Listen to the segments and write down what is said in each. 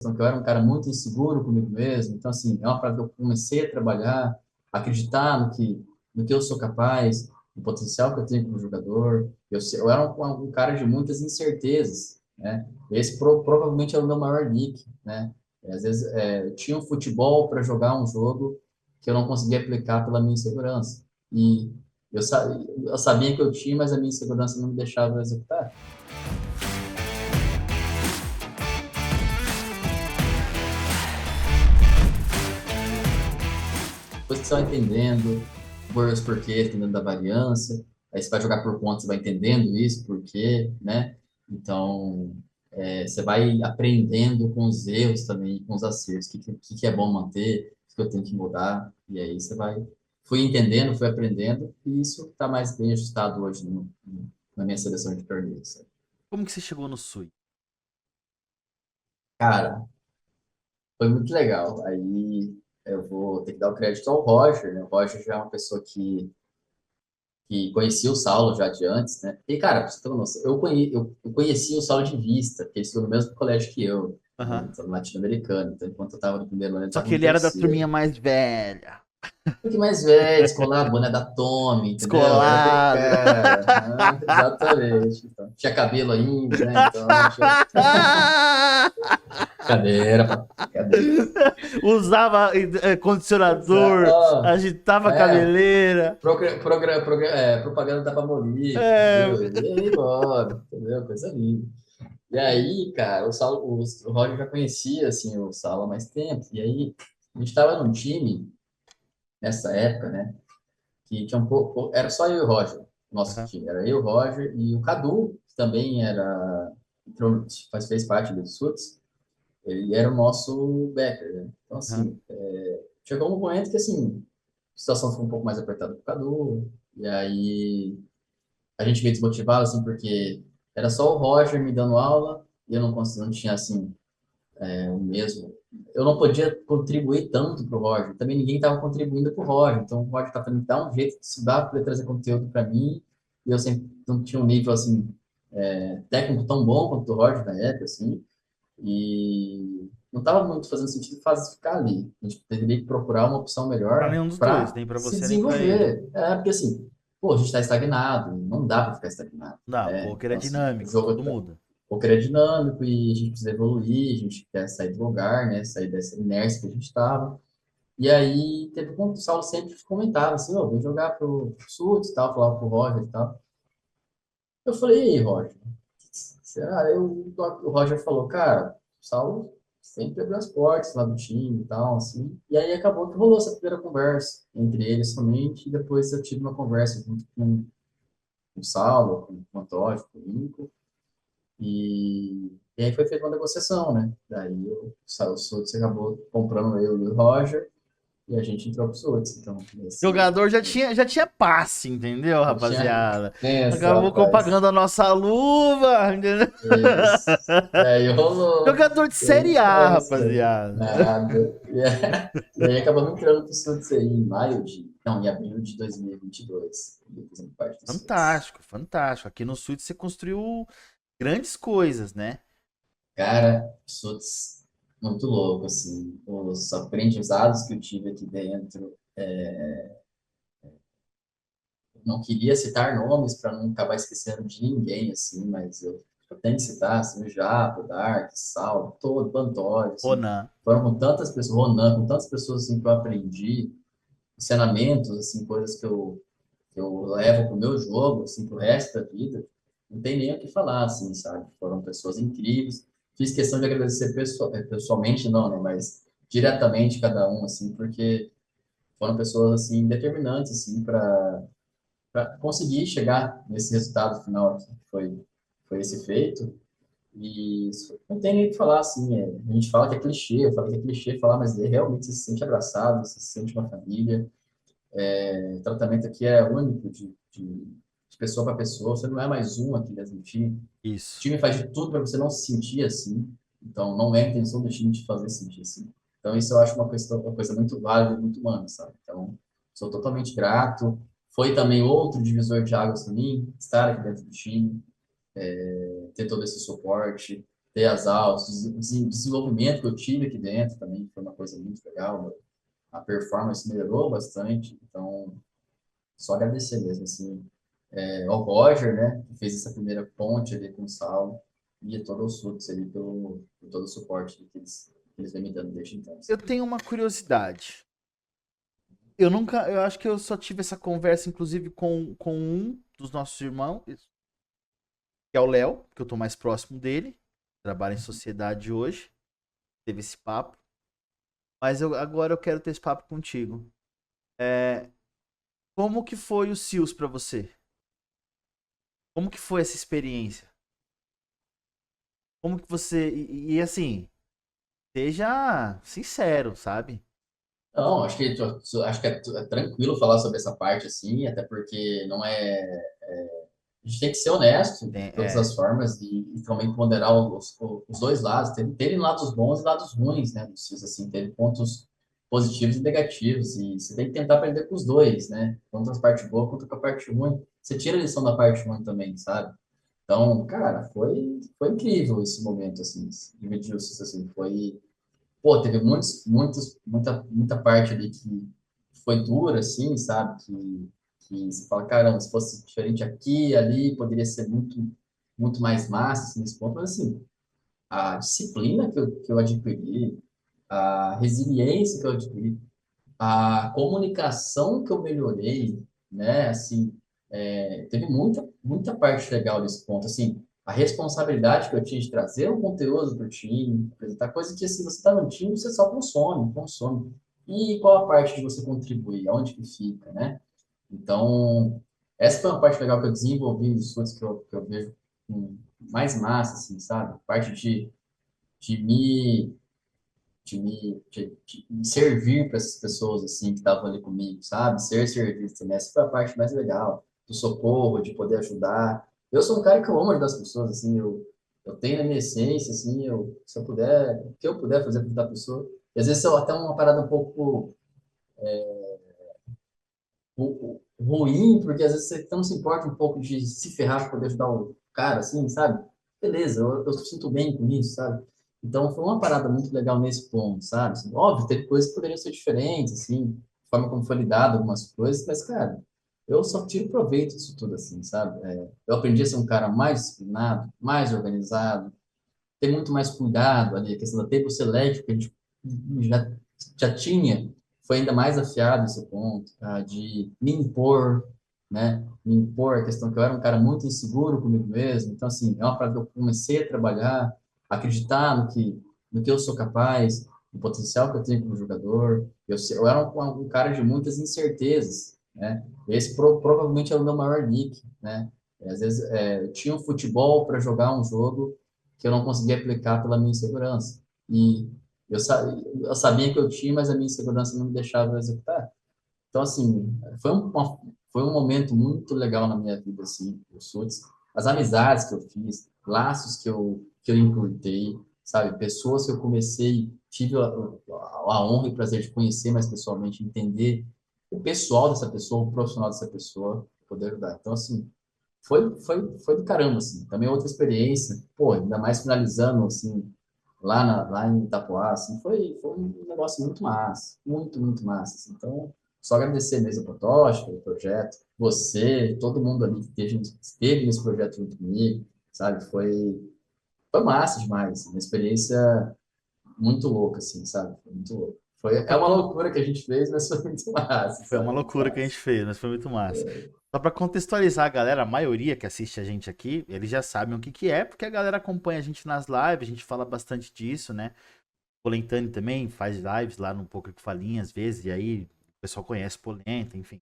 que eu era um cara muito inseguro comigo mesmo. Então, assim, é uma parada que eu comecei a trabalhar, acreditar no que eu sou capaz, no potencial que eu tenho como jogador. Eu era um cara de muitas incertezas, né? Esse provavelmente era o meu maior nick, né? Às vezes, eu tinha um futebol para jogar um jogo que eu não conseguia aplicar pela minha insegurança. E eu sabia que eu tinha, mas a minha insegurança não me deixava executar. Depois que você vai entendendo os porquês, entendendo da variância, aí você vai jogar por conta, você vai entendendo isso, porquê, né? Então, você vai aprendendo com os erros também, com os acertos, o que é bom manter, o que eu tenho que mudar, e aí você vai... Fui entendendo, fui aprendendo, e isso está mais bem ajustado hoje na minha seleção de torneios. Como que você chegou no Sui? Cara, foi muito legal. Aí eu vou ter que dar o crédito ao Roger, né? O Roger já é uma pessoa que conhecia o Saulo já de antes, né? E, cara, pra você ter uma noção, eu conheci o Saulo de vista, porque ele estudou no mesmo colégio que eu, né? Aham. Então, latino-americano. Então, enquanto eu estava no primeiro ano, ele Só estava que no ele era da terceiro. turminha mais velha. Um pouquinho mais velho, descolar a boné da Tommy, entendeu? Era aquele Descolado. cara. Exatamente. Então, tinha cabelo ainda, né? Então, tinha cadeira, cadeira. Usava condicionador, Ó, agitava a é, cabeleira. propaganda da Palmolive, É, entendeu? E aí, bora, entendeu? Coisa linda. E aí, cara, o Roger já conhecia, assim, o Saulo há mais tempo. E aí, a gente estava num time, nessa época, né, que tinha um pouco... Era só eu e o Roger, o nosso aham, time. Era eu, o Roger e o Cadu, que também fez parte do Suits. Ele era o nosso backer, né? Então, aham. assim, chegou um momento que, assim, a situação ficou um pouco mais apertada com o Cadu. E aí, a gente meio desmotivado, assim, porque era só o Roger me dando aula e eu não tinha, assim, o mesmo. Eu não podia contribuir tanto para o Roger. Também ninguém estava contribuindo para o Roger. Então, o Roger estava tendo que dar um jeito de estudar para ele trazer conteúdo para mim. E eu sempre não tinha um nível, assim, técnico tão bom quanto o Roger na época, assim. E não estava muito fazendo sentido ficar ali. A gente deveria procurar uma opção Pra melhor nenhum dos dois, para nem pra se você nem pra ele. desenvolver. Porque assim, pô, a gente está estagnado, não dá para ficar estagnado, Não, né? poker é Então, assim, o dinâmico, jogo tudo muda. o poker é dinâmico e a gente precisa evoluir, a gente quer sair do lugar, né? Sair dessa inércia que a gente estava. E aí, teve como o Saulo sempre comentava assim, ó, vem jogar pro Suts e tal, falava pro Roger e tal. Eu falei, e aí, Roger? Será? O Roger falou, cara, o Saulo sempre abriu as portas lá do time e tal, assim. E aí acabou que rolou essa primeira conversa entre eles somente, e depois eu tive uma conversa junto com o Saulo, com o Antônio, com o Nico, e aí foi feita uma negociação, né? Daí o Sutz acabou comprando eu e o Roger, e a gente entrou pro Sutz. Então, Jogador já tinha passe, entendeu, eu tinha rapaziada? essa, Acabou rapaz. pagando a nossa luva, entendeu? Isso. E aí rolou. Jogador de E aí Série A, foi isso daí. rapaziada. Nada. E aí acabamos entrando pro Suits aí em maio de... Não, em abril de 2022. E fazendo parte do Suits. Fantástico, fantástico. Aqui no Suíte você construiu grandes coisas, né? Cara, Suits, muito louco, assim. Os aprendizados que eu tive aqui dentro. Não queria citar nomes para não acabar esquecendo de ninguém, assim, mas eu tenho que citar, assim, o Jato, o Dark, Sal, todo, Pantoja, assim. Ronan. Foram com tantas pessoas, Ronan, com tantas pessoas, assim, que eu aprendi, ensinamentos, assim, coisas que eu levo pro meu jogo, assim, pro resto da vida, não tem nem o que falar, assim, sabe? Foram pessoas incríveis. Fiz questão de agradecer pessoalmente, não, né? Mas diretamente cada um, assim, porque foram pessoas, assim, determinantes, assim, para conseguir chegar nesse resultado final, que foi esse feito. E não tem nem o que falar, assim, a gente fala que é clichê, eu falo que é clichê falar, mas realmente você se sente abraçado, você se sente uma família. O tratamento aqui é único de pessoa para pessoa, você não é mais um aqui dentro do time. O Isso. time faz de tudo para você não se sentir assim, então não é a intenção do time te fazer sentir assim. Então isso eu acho uma coisa muito válida e muito humana, sabe? Então, sou totalmente grato. Foi também outro divisor de águas para mim, estar aqui dentro do time, ter todo esse suporte. ter as aulas, o desenvolvimento que eu tive aqui dentro também foi uma coisa muito legal. A performance melhorou bastante, então só agradecer mesmo, assim, ao Roger, né, que fez essa primeira ponte ali com o Saulo, e a todo o Suits ali por todo o suporte que eles vêm me dando desde então. Eu tenho uma curiosidade. Eu acho que eu só tive essa conversa, inclusive, com um dos nossos irmãos, que é o Léo, que eu tô mais próximo dele, trabalha em sociedade hoje, teve esse papo. Mas agora eu quero ter esse papo contigo. É, como que foi o SEALS pra você? Como que foi essa experiência? Como que você... assim, seja sincero, sabe? Não, acho que é tranquilo falar sobre essa parte, assim, até porque não é. A gente tem que ser honesto de todas É, as formas e também ponderar os dois lados. Tem lados bons e lados ruins, né? Assim, tem pontos positivos e negativos e você tem que tentar aprender com os dois, né? Tanto as partes boas quanto com a parte ruim. Você tira a lição da parte ruim também, sabe? Então, cara, foi incrível esse momento, assim, dividiu-se, assim, foi... Pô, teve muita parte ali que foi dura, assim, sabe? Que você fala, caramba, se fosse diferente aqui, ali, poderia ser muito mais massa, assim, nesse ponto. Mas, assim, a disciplina que eu adquiri, a resiliência que eu adquiri, a comunicação que eu melhorei, né? Assim, teve muita parte legal desse ponto. Assim, a responsabilidade que eu tinha de trazer um conteúdo para o time, apresentar coisa que, se você está no time, você só consome. E qual a parte de você contribuir? Aonde que fica, né? Então, essa foi uma parte legal que eu desenvolvi nos estudos que eu vejo mais massa, assim, sabe? Parte de me de servir para essas pessoas assim que estavam ali comigo, sabe? Ser serviço também. Essa foi a parte mais legal, do socorro, de poder ajudar. Eu sou um cara que eu amo ajudar as pessoas, assim, eu tenho na minha essência, assim, se eu puder, o que eu puder fazer para ajudar a pessoa. E às vezes é até uma parada um pouco ruim, porque às vezes você não se importa um pouco de se ferrar para poder ajudar o cara, assim, sabe? Beleza, eu sinto bem com isso, sabe? Então foi uma parada muito legal nesse ponto, sabe? Assim, óbvio, teve coisas que poderiam ser diferentes, assim, a forma como foi lidado algumas coisas, mas, cara, eu só tiro proveito disso tudo, assim, sabe? Eu aprendi a ser um cara mais disciplinado, mais organizado, ter muito mais cuidado ali, a questão da tempo seletivo que a gente já, já tinha, foi ainda mais afiado esse ponto, tá? De me impor, né? Me impor, a questão que eu era um cara muito inseguro comigo mesmo, então, assim, é uma parada que eu comecei a trabalhar, acreditar no que eu sou capaz, no potencial que eu tenho como jogador, eu era um cara de muitas incertezas, né? Esse provavelmente era o meu maior nick, né? Às vezes, eu tinha um futebol para jogar um jogo que eu não conseguia aplicar pela minha insegurança. E eu sabia que eu tinha, mas a minha insegurança não me deixava executar. Então, assim, foi um momento muito legal na minha vida, assim, o Suits. As amizades que eu fiz, laços que eu encurtei, sabe? Pessoas que eu comecei, tive a honra e o prazer de conhecer mais pessoalmente, entender o pessoal dessa pessoa, o profissional dessa pessoa, poder ajudar. Então, assim, foi do caramba, assim. Também outra experiência, pô, ainda mais finalizando, assim, lá em Itapoá, assim, foi um negócio muito massa, muito massa, assim. Então, só agradecer mesmo ao Tocha, pelo projeto, você, todo mundo ali que esteve nesse projeto junto comigo, sabe? Foi massa demais, assim, uma experiência muito louca, assim, sabe? Foi muito louca. Só É pra uma con- loucura que a gente fez, mas foi muito massa, Foi uma sabe? Muito loucura que a massa. gente fez, mas foi muito massa. Só pra contextualizar a galera, a maioria que assiste a gente aqui, eles já sabem o que que é, porque a galera acompanha a gente nas lives, a gente fala bastante disso, né? O Polentani também faz lives lá no Poker com Falinha às vezes, e aí o pessoal conhece Polenta, enfim.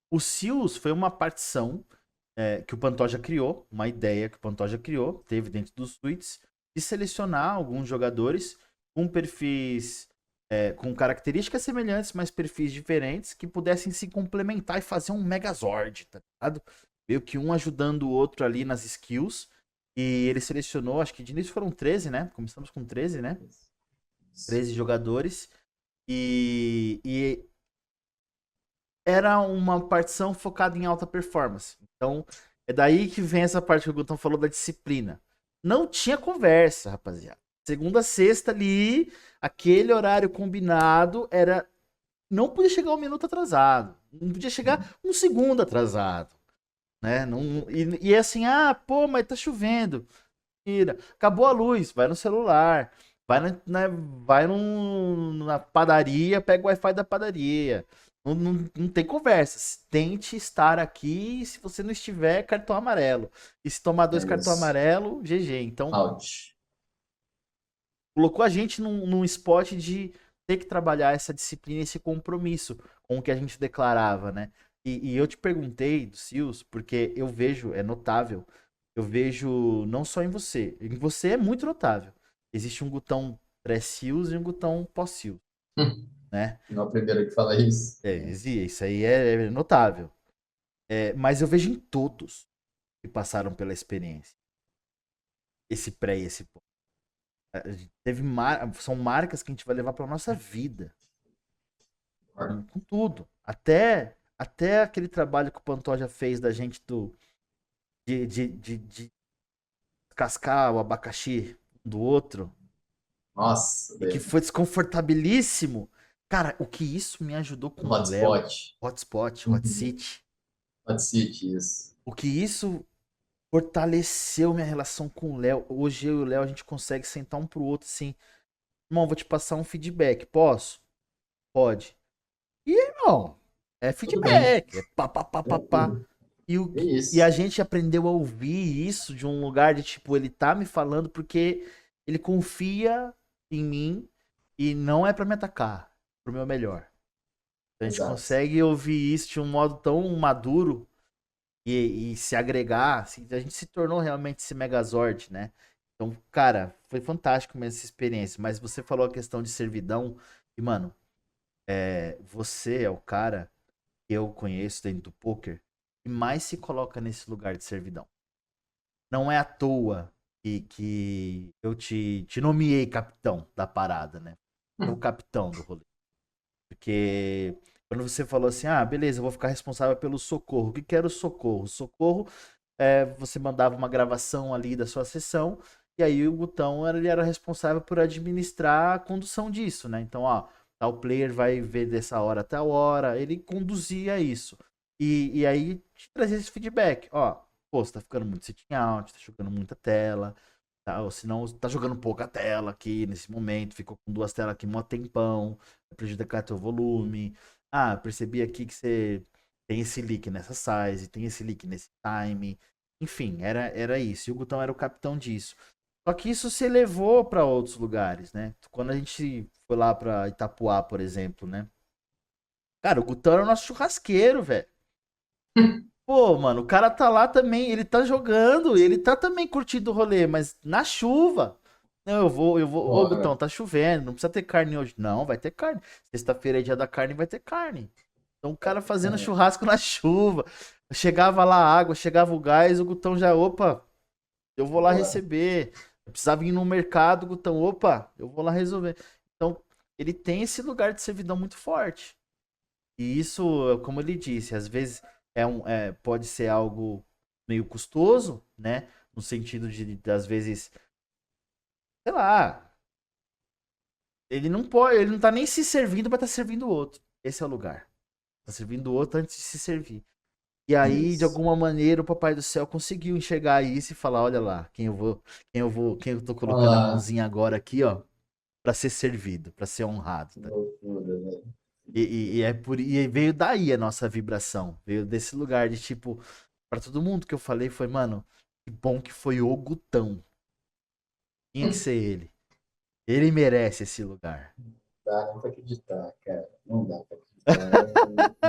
O SEALS foi uma partição que o Pantoja criou, uma ideia que o Pantoja criou, teve dentro dos suítes, de selecionar alguns jogadores com perfis, com características semelhantes, mas perfis diferentes, que pudessem se complementar e fazer um Megazord, tá ligado? Meio que um ajudando o outro ali nas skills. E ele selecionou, acho que de início foram 13, né? Começamos com 13, né? 13 jogadores. E era uma partição focada em alta performance. Então, é daí que vem essa parte que o Guton falou da disciplina. não tinha conversa, rapaziada. Segunda a sexta ali, aquele horário combinado era. Não podia chegar um minuto atrasado. Não podia chegar um segundo atrasado. Né? Não, e é assim, pô, mas tá chovendo. Tira. Acabou a luz, vai no celular. Vai na padaria, pega o Wi-Fi da padaria. Não tem conversa. Tente estar aqui. Se você não estiver, cartão amarelo. E se tomar É dois cartão isso. amarelo, GG. Então, Out. colocou a gente num spot de ter que trabalhar essa disciplina, esse compromisso com o que a gente declarava, né? E eu te perguntei do SEALs, porque eu vejo, é notável, eu vejo não só em você é muito notável. Existe um Gutão pré-SEALs e um Gutão pós-SEALs, né? Não é o primeiro que fala isso. Isso aí é notável. Mas eu vejo em todos que passaram pela experiência, esse pré e esse pós. São marcas que a gente vai levar para nossa vida. Com tudo. Até aquele trabalho que o Pantoja fez da gente de cascar o abacaxi do outro. Nossa, E que velho. foi desconfortabilíssimo. Cara, o que isso me ajudou com o Léo. Hotspot. Hotspot, Hot Uhum. City. Hot City, isso. O que isso fortaleceu minha relação com o Léo. Hoje eu e o Léo a gente consegue sentar um pro outro assim. Irmão, vou te passar um feedback. Posso? Pode. E, irmão, é Tudo bem. feedback. É pá, pá, pá, pá, pá. Tranquilo. E, É e a isso. gente aprendeu a ouvir isso de um lugar de tipo, ele tá me falando porque ele confia em mim e não é pra me atacar, pro meu melhor. A gente Exato. consegue ouvir isso de um modo tão maduro e se agregar. Assim, a gente se tornou realmente esse Megazord, né? Então, cara, foi fantástico mesmo essa experiência. Mas você falou a questão de servidão. E, mano, você é o cara que eu conheço dentro do poker que mais se coloca nesse lugar de servidão. Não é à toa que eu te nomeei capitão da parada, né? O capitão do rolê. Porque quando você falou assim, beleza, eu vou ficar responsável pelo socorro. O que que era o socorro? O socorro você mandava uma gravação ali da sua sessão, e aí o Gutão ele era responsável por administrar a condução disso, né? Então, ó, tal player vai ver dessa hora até a hora, ele conduzia isso. E aí te trazia esse feedback, ó, pô, você tá ficando muito sitting out, tá jogando muita tela, tá? Ou se não, tá jogando pouca tela aqui nesse momento, ficou com duas telas aqui mó tempão, vai prejudicar teu volume. Percebi aqui que você tem esse leak nessa size, tem esse leak nesse time. Enfim, era isso. E o Gutão era o capitão disso. Só que isso se elevou para outros lugares, né? Quando a gente foi lá para Itapuá, por exemplo, né? Cara, o Gutão era o nosso churrasqueiro, velho. Pô, mano, o cara tá lá também, ele tá jogando, ele tá também curtindo o rolê, mas na chuva. Não, eu vou. Ô, Gutão, Porra. tá chovendo, não precisa ter carne hoje. Não, vai ter carne. Sexta-feira é dia da carne, vai ter carne. Então o cara fazendo É, churrasco na chuva. Chegava lá a água, chegava o gás, o Gutão já, opa, eu vou lá bora. receber. Eu precisava ir no mercado, Gutão, opa, eu vou lá resolver. Então, ele tem esse lugar de servidão muito forte. E isso, como ele disse, às vezes pode ser algo meio custoso, né? No sentido às vezes, sei lá, ele não pode, ele não tá nem se servindo para estar servindo o outro. Esse é o lugar. Tá servindo o outro antes de se servir. E aí, de Isso. alguma maneira, o Papai do Céu conseguiu enxergar isso e falar, olha lá, quem eu tô Olha colocando a lá. mãozinha agora aqui, ó, para ser servido, para ser honrado, Que tá? loucura, velho. E veio daí a nossa vibração. Veio desse lugar de tipo, pra todo mundo que eu falei foi, mano, que bom que foi o Gutão. Tinha que ser ele. Ele merece esse lugar. Dá nem pra acreditar, cara. Não dá pra acreditar.